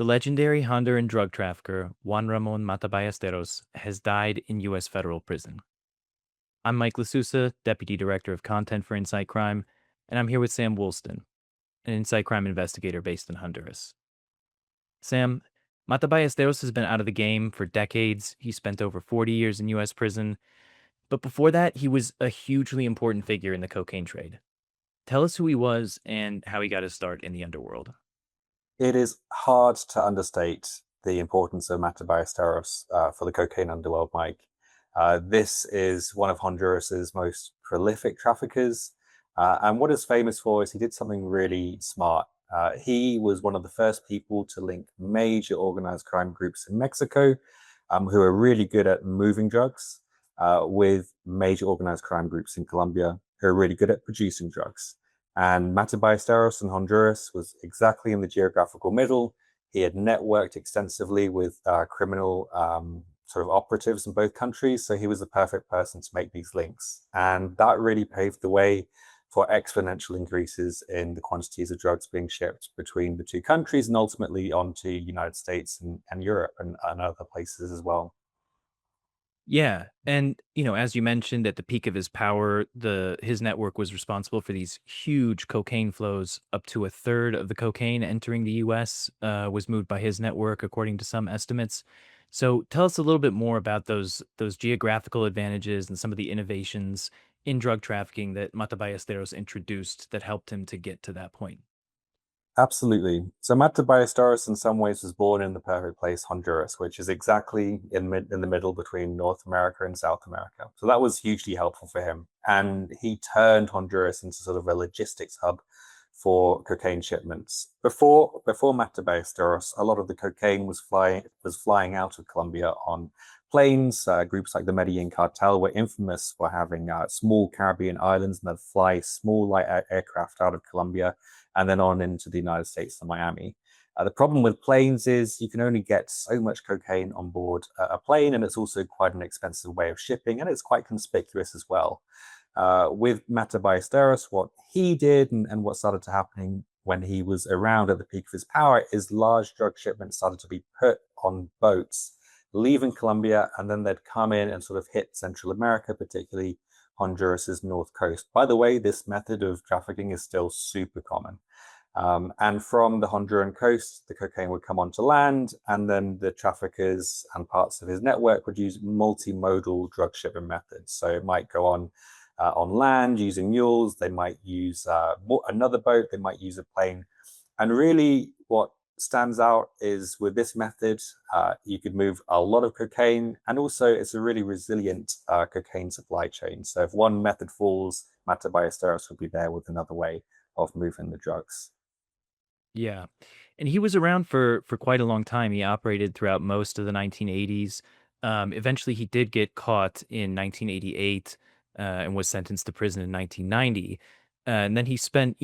The legendary Honduran drug trafficker Juan Ramón Matta Ballesteros has died in U.S. federal prison. I'm Mike Lasusa, Deputy Director of Content for InSight Crime, and I'm here with Sam Woolston, an InSight Crime investigator based in Honduras. Sam, Matta Ballesteros has been out of the game for decades. He spent over 40 years in U.S. prison, but before that, he was a hugely important figure in the cocaine trade. Tell us who he was and how he got his start in the underworld. It is hard to understate the importance of Matta Ballesteros for the cocaine underworld, Mike. This is one of Honduras's most prolific traffickers. And what he's famous for is he did something really smart. He was one of the first people to link major organized crime groups in Mexico, who are really good at moving drugs, with major organized crime groups in Colombia, who are really good at producing drugs. And Matta Ballesteros in Honduras was exactly in the geographical middle. He had networked extensively with criminal sort of operatives in both countries. So he was the perfect person to make these links. And that really paved the way for exponential increases in the quantities of drugs being shipped between the two countries and ultimately onto the United States and Europe and other places as well. Yeah, and as you mentioned, at the peak of his power, the his network was responsible for these huge cocaine flows. Up to a third of the cocaine entering the U.S. Was moved by his network, according to some estimates. So, tell us a little bit more about those geographical advantages and some of the innovations in drug trafficking that Mata Ballesteros introduced that helped him to get to that point. Absolutely. So Matta Ballesteros in some ways was born in the perfect place, Honduras, which is exactly in the middle between North America and South America. So that was hugely helpful for him. And he turned Honduras into sort of a logistics hub for cocaine shipments. Before Matta Ballesteros, a lot of the cocaine was flying out of Colombia on planes. Groups like the Medellin cartel were infamous for having small Caribbean islands and they'd fly small light aircraft out of Colombia and then on into the United States to Miami. The problem with planes is you can only get so much cocaine on board a plane, and it's also quite an expensive way of shipping, and it's quite conspicuous as well. With Matta Ballesteros, what he did and what started to happening when he was around at the peak of his power is large drug shipments started to be put on boats, leaving Colombia, and then they'd come in and sort of hit Central America, particularly Honduras's north coast. By the way, this method of trafficking is still super common. And from the Honduran coast, the cocaine would come onto land, and then the traffickers and parts of his network would use multimodal drug shipment methods. So it might go on land using mules, they might use another boat, they might use a plane. And really, what stands out is with this method, you could move a lot of cocaine, and also it's a really resilient cocaine supply chain. So if one method falls, Matta Ballesteros will be there with another way of moving the drugs. Yeah. And he was around for quite a long time. He operated throughout most of the 1980s. Eventually, he did get caught in 1988 and was sentenced to prison in 1990. And then he spent,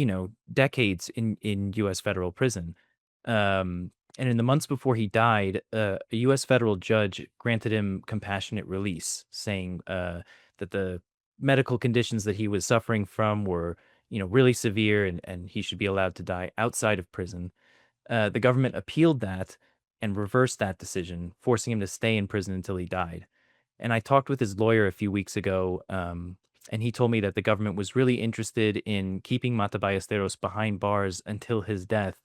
decades in U.S. federal prison. And in the months before he died, a U.S. federal judge granted him compassionate release, saying that the medical conditions that he was suffering from were really severe and he should be allowed to die outside of prison. The government appealed that and reversed that decision, forcing him to stay in prison until he died. And I talked with his lawyer a few weeks ago, and he told me that the government was really interested in keeping Mata Ballesteros behind bars until his death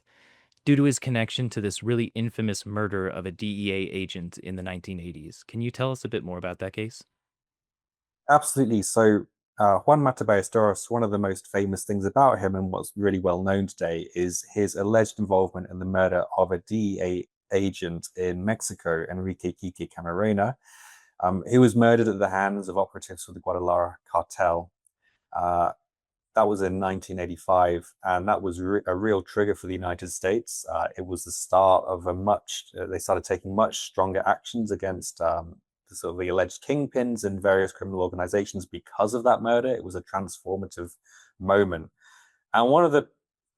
due to his connection to this really infamous murder of a DEA agent in the 1980s. Can you tell us a bit more about that case? Absolutely. So Juan Matta Ballesteros, one of the most famous things about him and what's really well known today is his alleged involvement in the murder of a DEA agent in Mexico, Enrique Quique Camarena. He was murdered at the hands of operatives for the Guadalajara cartel. Uh, that was in 1985, and that was a real trigger for the United States. It was the start of they started taking much stronger actions against the sort of the alleged kingpins and various criminal organizations because of that murder. It was a transformative moment. And one of the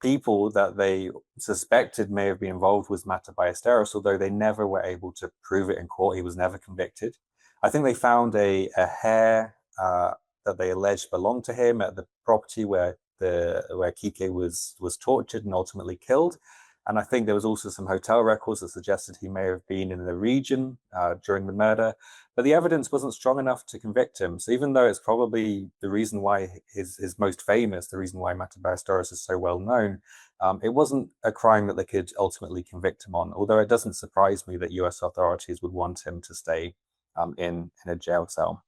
people that they suspected may have been involved was Matta Ballesteros, although they never were able to prove it in court. He was never convicted. I think they found a hair that they alleged belonged to him at the property where Kike was tortured and ultimately killed. And I think there was also some hotel records that suggested he may have been in the region during the murder, but the evidence wasn't strong enough to convict him. So even though it's probably the reason why his most famous, the reason why Matta Ballesteros is so well known, it wasn't a crime that they could ultimately convict him on. Although it doesn't surprise me that U.S. authorities would want him to stay in a jail cell.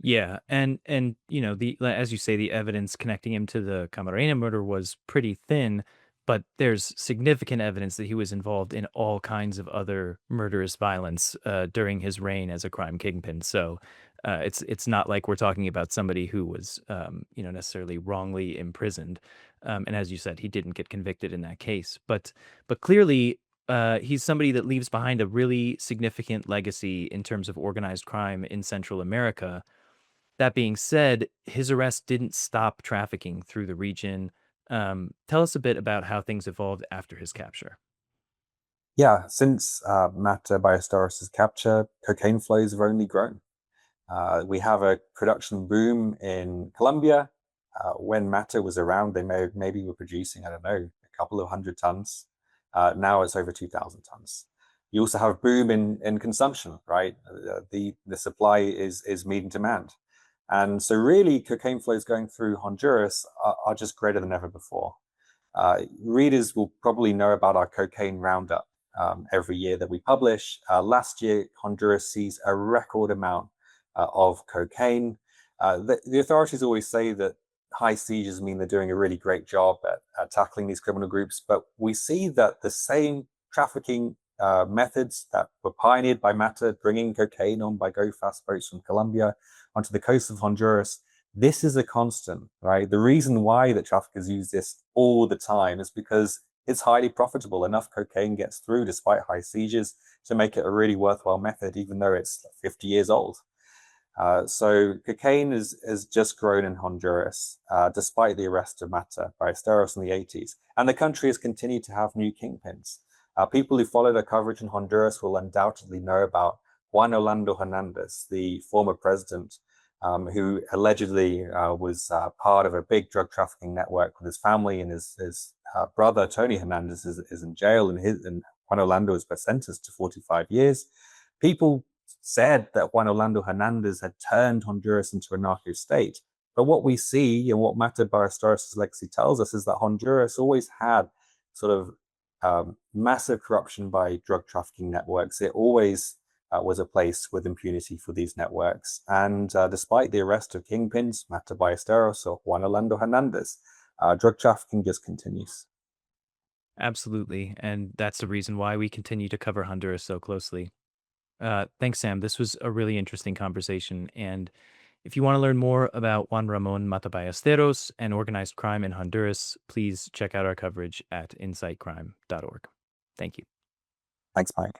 Yeah, and the as you say, the evidence connecting him to the Camarena murder was pretty thin, but there's significant evidence that he was involved in all kinds of other murderous violence during his reign as a crime kingpin. So it's not like we're talking about somebody who was necessarily wrongly imprisoned. And as you said, he didn't get convicted in that case, but clearly. He's somebody that leaves behind a really significant legacy in terms of organized crime in Central America. That being said, his arrest didn't stop trafficking through the region. Tell us a bit about how things evolved after his capture. Yeah, since Matta Ballesteros' capture, cocaine flows have only grown. We have a production boom in Colombia. When Matta was around, they maybe were producing, I don't know, a couple of hundred tons. Now it's over 2,000 tons. You also have boom in consumption, right? The supply is meeting demand. And so really cocaine flows going through Honduras are just greater than ever before. Readers will probably know about our cocaine roundup every year that we publish. Last year, Honduras seized a record amount of cocaine. The authorities always say that high seizures mean they're doing a really great job at tackling these criminal groups, but we see that the same trafficking methods that were pioneered by Matta, bringing cocaine on by go-fast boats from Colombia onto the coast of Honduras, this is a constant, right? The reason why the traffickers use this all the time is because it's highly profitable. Enough cocaine gets through despite high seizures to make it a really worthwhile method, even though it's 50 years old. So cocaine has just grown in Honduras, despite the arrest of Matta Ballesteros in the 80s. And the country has continued to have new kingpins. People who follow the coverage in Honduras will undoubtedly know about Juan Orlando Hernandez, the former president, who allegedly was part of a big drug trafficking network with his family, and his brother, Tony Hernandez, is in jail, and Juan Orlando is sentenced to 45 years. People said that Juan Orlando Hernandez had turned Honduras into a narco state. But what we see and what Matta Ballesteros' legacy tells us is that Honduras always had sort of massive corruption by drug trafficking networks. It always was a place with impunity for these networks. And despite the arrest of kingpins, Matta Ballesteros or Juan Orlando Hernandez, drug trafficking just continues. Absolutely, and that's the reason why we continue to cover Honduras so closely. Thanks, Sam. This was a really interesting conversation. And if you want to learn more about Juan Ramón Matta Ballesteros and organized crime in Honduras, please check out our coverage at insightcrime.org. Thank you. Thanks, Mike.